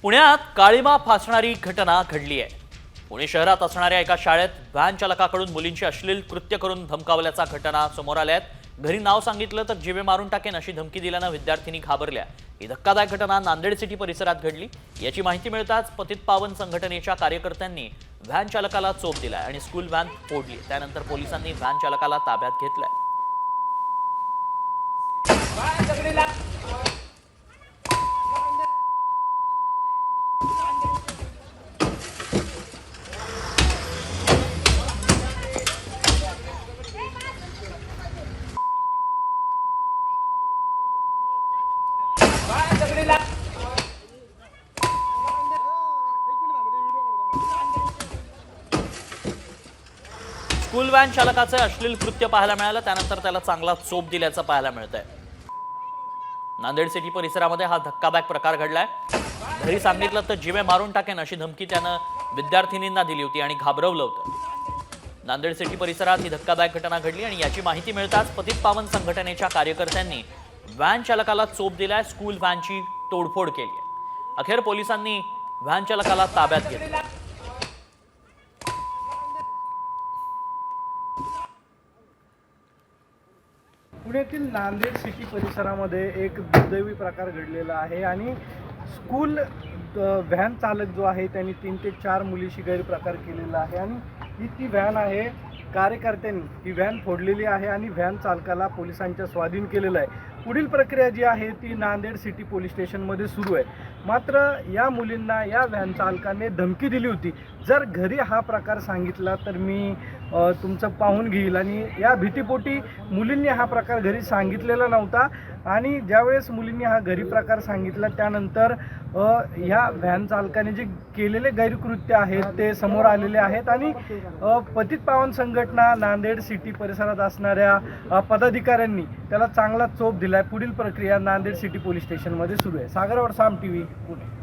पुण्यात काळीमा फासणारी घटना घडली आहे। पुणे शहरात असणाऱ्या एका शाळेत व्हॅन चालकाकडून मुलींची अश्लील कृत्य करून धमकावल्याचा घटना समोर आल्या आहेत। घरी नाव सांगितलं तर जीवे मारून टाकेन अशी धमकी दिल्यानं विद्यार्थिनी घाबरल्या। ही धक्कादायक घटना नांदेड सिटी परिसरात घडली। याची माहिती मिळताच पतित पावन संघटनेच्या कार्यकर्त्यांनी व्हॅन चालकाला चोप दिलाय आणि स्कूल व्हॅन फोडली। त्यानंतर पोलिसांनी व्हॅन चालकाला ताब्यात घेतलंय। स्कूल व्हॅन चालकाचे अश्लील कृत्य पाहायला मिळालं, त्यानंतर त्याला चांगला चोप दिल्याचं पाहायला मिळतंय। नांदेड सिटी परिसरामध्ये हा धक्कादायक प्रकार घडलाय। घरी सांगितलं तर जीवे मारून टाकेन अशी धमकी त्यानं विद्यार्थिनींना दिली होती आणि घाबरवलं होतं। नांदेड सिटी परिसरात ही धक्कादायक घटना घडली आणि याची माहिती मिळताच पतित पावन संघटनेच्या कार्यकर्त्यांनी व्हॅन चालकाला चोप दिलाय। स्कूल व्हॅनची तोडफोड केली आहे। अखेर पोलिसांनी व्हॅन चालकाला ताब्यात घेतलं। पुण्यातील नांदेड सिटी परिसरामध्ये एक दुर्दैवी प्रकार घडलेला आहे आणि स्कूल व्हॅन चालक जो आहे त्यांनी 3 ते 4 मुलीशी गैरप्रकार केलेला आहे आणि ही ती व्हॅन आहे। कार्यकर्त्यांनी ही व्हॅन फोडलेली आहे आणि व्हॅन चालकाला पोलिसांच्या स्वाधीन केलेलं आहे। पुढील प्रक्रिया जी आहे ती नांदेड सिटी पोलीस स्टेशनमध्ये सुरू आहे। मात्र या मुलींना या व्हॅन चालकाने धमकी दिली होती, जर घरी हा प्रकार सांगितला तर मी तुमचं पाहून घेईल, आणि या भीतीपोटी मुलींनी हा प्रकार घरी सांगितलेला नव्हता। आणि ज्यावेळेस मुलींनी हा घरी प्रकार सांगितला त्यानंतर ह्या व्हॅन चालकाने जे केलेले गैरकृत्य आहेत ते समोर आलेले आहेत आणि पतित पावन संघटना नांदेड सिटी परिसरात असणाऱ्या पदाधिकाऱ्यांनी त्याला चांगला चोप दिलाय। पुढील प्रक्रिया नांदेड सिटी पोलीस स्टेशनमध्ये सुरू आहे। सागर वडसाम, TV, पुणे।